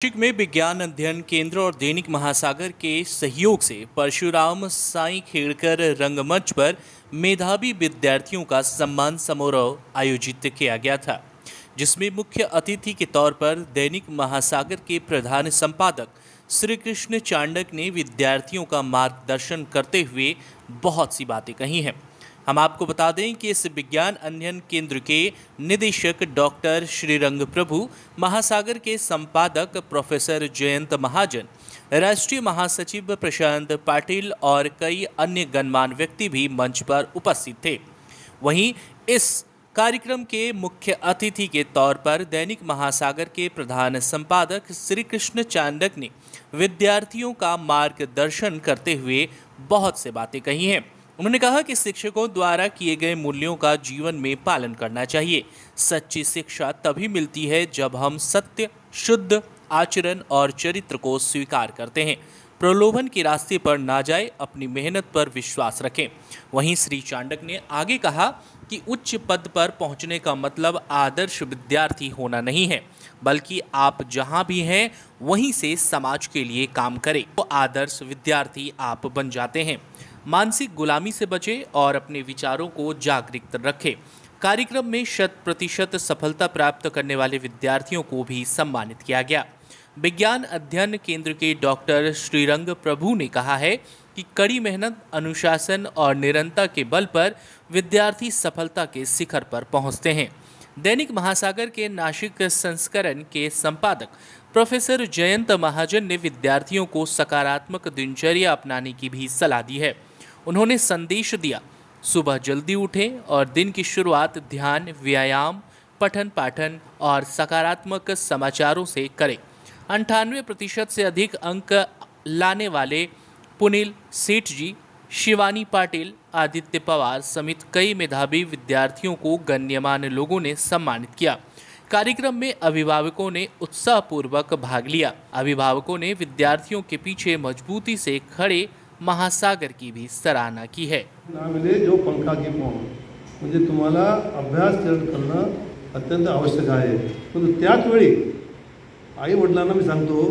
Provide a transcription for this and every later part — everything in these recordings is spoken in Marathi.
नासिक में विज्ञान अध्ययन केंद्र और दैनिक महासागर के सहयोग से परशुराम साई खेड़कर रंगमंच पर मेधावी विद्यार्थियों का सम्मान समारोह आयोजित किया गया था, जिसमें मुख्य अतिथि के तौर पर दैनिक महासागर के प्रधान संपादक श्री कृष्ण चांडक ने विद्यार्थियों का मार्गदर्शन करते हुए बहुत सी बातें कही हैं। हम आपको बता दें कि इस विज्ञान अध्ययन केंद्र के निदेशक डॉक्टर श्रीरंग प्रभु, महासागर के संपादक प्रोफेसर जयंत महाजन, राष्ट्रीय महासचिव प्रशांत पाटिल और कई अन्य गणमान्य व्यक्ति भी मंच पर उपस्थित थे। वहीं इस कार्यक्रम के मुख्य अतिथि के तौर पर दैनिक महासागर के प्रधान संपादक श्री कृष्ण चांडक ने विद्यार्थियों का मार्गदर्शन करते हुए बहुत से बातें कही हैं। उन्होंने कहा कि शिक्षकों द्वारा किए गए मूल्यों का जीवन में पालन करना चाहिए। सच्ची शिक्षा तभी मिलती है जब हम सत्य, शुद्ध आचरण और चरित्र को स्वीकार करते हैं। प्रलोभन के रास्ते पर ना जाए, अपनी मेहनत पर विश्वास रखें। वहीं श्री चांडक ने आगे कहा कि उच्च पद पर पहुंचने का मतलब आदर्श विद्यार्थी होना नहीं है, बल्कि आप जहां भी हैं वहीं से समाज के लिए काम करें तो आदर्श विद्यार्थी आप बन जाते हैं। मानसिक गुलामी से बचें और अपने विचारों को जागृत रखें। कार्यक्रम में 100% सफलता प्राप्त करने वाले विद्यार्थियों को भी सम्मानित किया गया। विज्ञान अध्ययन केंद्र के डॉक्टर श्रीरंग प्रभु ने कहा है कि कड़ी मेहनत, अनुशासन और निरंतरता के बल पर विद्यार्थी सफलता के शिखर पर पहुंचते हैं। दैनिक महासागर के नासिक संस्करण के संपादक प्रोफेसर जयंत महाजन ने विद्यार्थियों को सकारात्मक दिनचर्या अपनाने की भी सलाह दी है। उन्होंने संदेश दिया, सुबह जल्दी उठें और दिन की शुरुआत ध्यान, व्यायाम, पठन पाठन और सकारात्मक समाचारों से करें। 98% से अधिक अंक लाने वाले पुनील सेठ जी, शिवानी पाटिल, आदित्य पवार समेत कई मेधावी विद्यार्थियों को गण्यमान्य लोगों ने सम्मानित किया। कार्यक्रम में अभिभावकों ने उत्साहपूर्वक भाग लिया। अभिभावकों ने विद्यार्थियों के पीछे मजबूती से खड़े महासागर की भी सराहना की है। ना मिले जो पंखा की पोंग, म्हणजे तुम्हाला अभ्यास करणं अत्यंत आवश्यक आहे। परंतु त्याच वेळी आई वडिलांना मी सांगतो,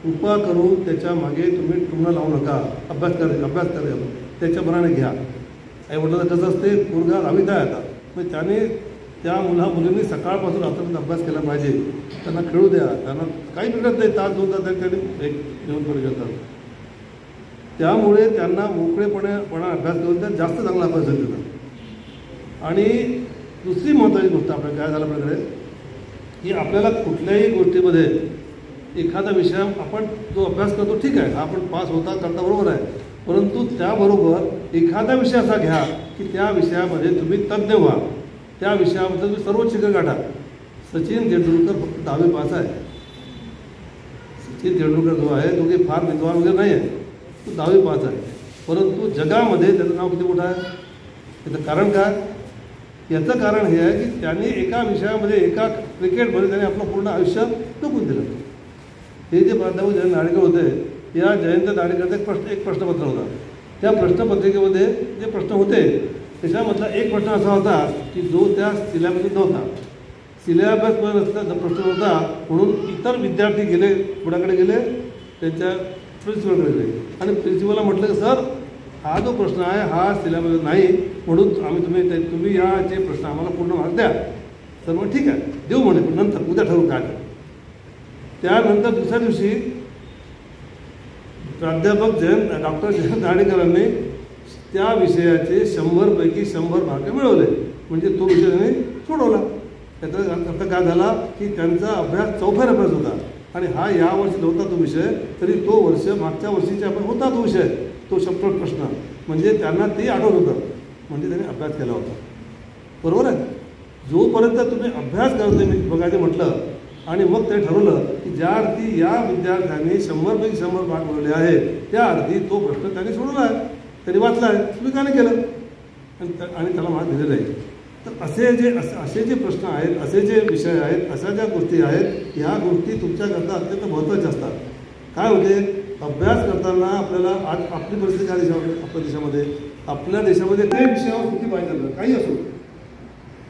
कृपा करून त्याच्या मागे तुम्ही टुमणं लावू नका। अभ्यास करा त्याच्या मनाने घ्या। आई वडिलांना कसं असते, पोरगा 10वीत आहे आता, मग त्याने त्या मुलींनी सकाळपासून रात्रपर्यंत अभ्यास केला पाहिजे। त्यांना खेळू द्या, त्यांना काही बिघडत नाही, तास 2 तास त्यांनी एक जेवण करू शकतात। त्यामुळे त्यांना मोकळेपणा अभ्यास करून त्या जास्त चांगला अभ्यास देतात। आणि दुसरी महत्त्वाची गोष्ट आपल्याला काय झालं आपल्याकडे, की आपल्याला कुठल्याही गोष्टीमध्ये एखादा विषय आपण जो अभ्यास करतो ठीक आहे, आपण पास होता करता बरोबर आहे, परंतु त्याबरोबर एखादा विषय असा घ्या की त्या विषयामध्ये तुम्ही तज्ज्ञ व्हा, त्या विषयामध्ये तुम्ही सर्वोच्च शिखर गाठा। सचिन तेंडुलकर फक्त 10वी पास आहे। सचिन तेंडुलकर जो आहे तो काही फार विद्वान वगैरे नाही आहे, तो 10वी पास आहे, परंतु जगामध्ये त्याचं नाव किती मोठं आहे। याचं कारण काय? याचं कारण हे आहे की त्यांनी एका विषयामध्ये, एका क्रिकेटमध्ये त्याने आपलं पूर्ण आयुष्य टाकून दिलं। हे जे प्राध्यापक जयंत दाणेकर होते, या जयंत दाणेकरचा एक प्रश्नपत्र होता। त्या प्रश्नपत्रिकेमध्ये जे प्रश्न होते त्याच्यामधला एक प्रश्न असा होता की जो त्या सिलेबसमध्ये नव्हता। सिलेबसमध्ये नसलेला प्रश्न होता, म्हणून इतर विद्यार्थी गेले, पुढाकडे गेले, त्यांच्या प्रिन्सिपलकडे गेले आणि प्रिन्सिपलला म्हटलं की सर, हा जो प्रश्न आहे हा सिलेबस नाही, म्हणून तुम्ही याचे प्रश्न आम्हाला पूर्ण मार्क द्या। सर मग ठीक आहे देऊ म्हणे, पण नंतर उद्या ठरवू काय। त्यानंतर दुसऱ्या दिवशी प्राध्यापक डॉक्टर जयंत दाणेकरांनी त्या विषयाचे 100 पैकी 100 मार्क मिळवले, म्हणजे तो विषय त्यांनी सोडवला। त्याचा अर्थ काय झाला की त्यांचा अभ्यास चौफेर अभ्यास होता आणि हा यावर्षी नव्हता तो विषय, तरी तो वर्ष मागच्या वर्षीचा आपण होता तो विषय, तो 100 प्रश्न, म्हणजे त्यांना ते आठवत होतं, म्हणजे त्यांनी अभ्यास केला होता। बरोबर आहे। जोपर्यंत तुम्ही अभ्यास करत बघायचं म्हटलं आणि मग ते ठरवलं की ज्या अर्थी या विद्यार्थ्यांनी 100 पैकी 100 मार्क मिळवले आहे, त्या अर्थी तो प्रश्न त्यांनी सोडवला आहे, त्यांनी वाचला आहे, तुम्ही का नाही केलं आणि त्याला मार्क दिलेला आहे। तर असे जे प्रश्न आहेत, असे जे विषय आहेत, अशा ज्या गोष्टी आहेत, ह्या गोष्टी तुमच्याकरता अत्यंत महत्त्वाच्या असतात। काय होते, अभ्यास करताना आपल्याला आज आपली परिस्थिती काय आपल्या देशामध्ये काही विषयावर सुट्टी पाहिजे, काही असो।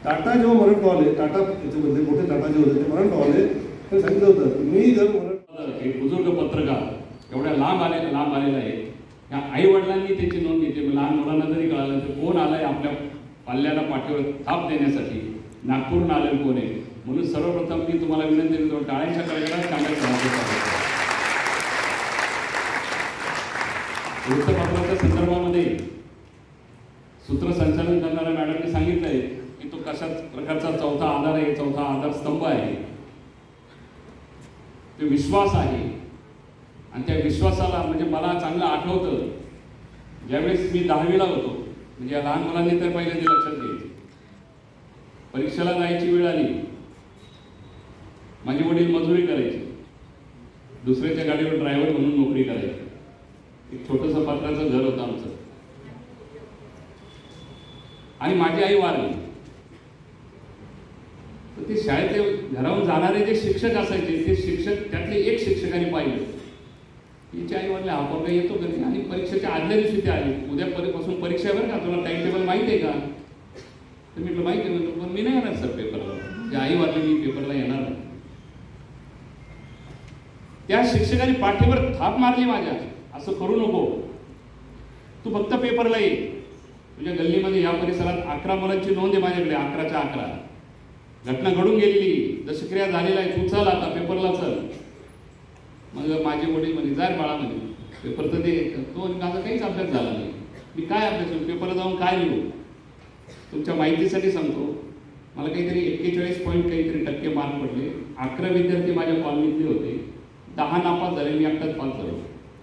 टाटा जेव्हा मरण पावले, टाटा याच्यामध्ये मोठे टाटा जे होते ते मरण पावले, त्यांनी सांगितलं होतं, मी जर मरण एक बुजुर्ग पत्रकार एवढ्या लांब आलेला आहे. या आई वडिलांनी त्याची नोंद घेतली. लहान मुलांना जरी कळालं तर कोण आलंय आपल्या पाल्याला पाठीवर थाप देण्यासाठी, नागपूरहून आलेलं कोण आहे. म्हणून सर्वप्रथम मी तुम्हाला विनंती करतो, टाळ्यांच्या कडकडाट सांगायचं. वृत्तपत्राच्या संदर्भामध्ये सूत्रसंचालन करणाऱ्या मॅडमने सांगितलंय की तो कशा प्रकारचा चौथा आधार आहे, चौथा आधारस्तंभ आहे. तो विश्वास आहे. आणि त्या विश्वासाला म्हणजे मला चांगलं आठवतं, ज्यावेळेस मी 10वीला होतो, म्हणजे या लहान मुलांनी तर पहिले ते लक्षात घ्यायचे. परीक्षेला जायची वेळ आली, माझे वडील मजुरी करायचे, दुसऱ्याच्या गाडीवर ड्रायव्हर म्हणून नोकरी करायची. एक छोटंसं पत्राचं घर होतं आमचं. आणि माझी आई वारली. तर ते शाळेत घरावरून जाणारे जे शिक्षक असायचे, ते शिक्षक त्यातले एक शिक्षकाने पाहिलं, तिची आई वारली, हा पोरगा येतो घरी. आणि परीक्षेच्या आदल्या दिवशी ते आले, उद्यापासून परीक्षा आहे बरं का, तुला टाइम टेबल माहिती आहे का? तर मी म्हटलं माहिती आहे. पण मी नाही येणार सर पेपरला, जे आई वारली मी पेपरला येणार नाही. त्या शिक्षकाने पाठीवर थाप मारली माझ्या, असं करू नको, तू फक्त पेपरला ये. तुझ्या गल्लीमध्ये या परिसरात 11 मुलांची नोंद आहे माझ्याकडे, 11च्या 11. घटना घडून गेलेली, दशक्रिया झालेला आहे, तू चल आता पेपरला चल. मग माझे वडील म्हणे जा बाळा म्हणे पेपर तर दे. तो माझा काहीच अभ्यास झाला नाही. मी काय अभ्यास करू, पेपरला जाऊन काय लिहू? तुमच्या माहितीसाठी सांगतो, मला काहीतरी 41 पॉईंट काहीतरी टक्के मार्क पडले. 11 विद्यार्थी माझ्या कॉलनीतले होते, 10 नापास झाले, मी एकटाच पास झालो.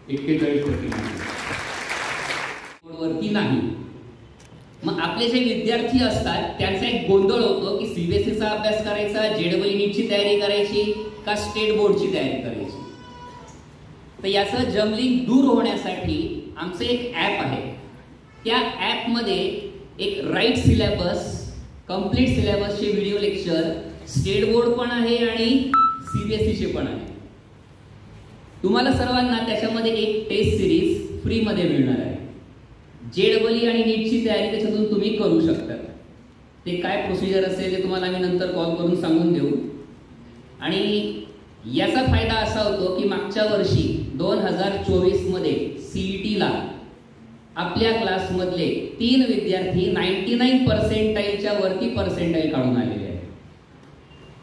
41% वरती नाही. मग आपले जे विद्यार्थी असतात त्यांचा एक गोंधळ होतो की सीबीएसईचा अभ्यास करायचा, जेडब्ल्यू नीटची तयारी करायची का स्टेट बोर्डची तयारी करायची. तर याचं जमलिंग दूर होण्यासाठी आमचं एक ॲप आहे. त्या ॲपमध्ये एक राईट सिलेबस, कम्प्लीट सिलेबसचे व्हिडिओ लेक्चर स्टेट बोर्ड पण आहे आणि सीबीएसईचे पण आहे. तुम्हाला सर्वांना त्याच्यामध्ये एक टेस्ट सिरीज फ्रीमध्ये मिळणार आहे. जेडब्ल्यू आणि नीटची तयारी त्याच्यातून तुम्ही करू शकता. ते काय प्रोसिजर असेल ते तुम्हाला आम्ही नंतर कॉल करून सांगून देऊ. आणि याचा फायदा असा होतो की मागच्या वर्षी 2024 मध्ये सीईटीला आपल्या क्लासमधले 3 विद्यार्थी 99% वरती पर्सेंटाईल काढून आलेले आहेत.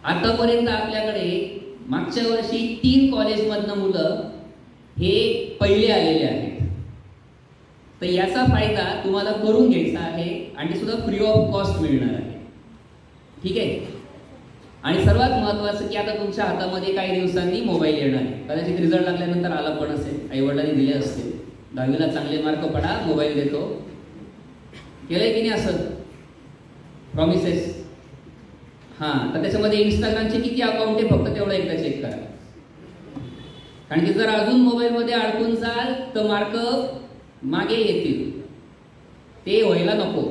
आतापर्यंत आपल्याकडे मागच्या वर्षी 3 कॉलेजमधनं मुलं हे पहिले आलेले आहेत. तर याचा फायदा तुम्हाला करून घ्यायचा आहे आणि ते सुद्धा फ्री ऑफ कॉस्ट मिळणार आहे. ठीक आहे. आणि सर्वात महत्त्वाचं की आता तुमच्या हातामध्ये काही दिवसांनी मोबाईल येणार आहे. कदाचित रिझल्ट लागल्यानंतर आला पण असेल, आईवडिलांनी दिले असतील, 10वीला चांगले मार्क पडा मोबाईल देतो, केलंय की नाही असं प्रॉमिसेस. हां, तर त्याच्यामध्ये इंस्टाग्रामचे किती अकाउंट आहे फक्त तेवढं एकदा चेक करा. कारण की जर अजून मोबाईलमध्ये अडकून जाल तर मार्क मागे येतील, ते व्हायला नको.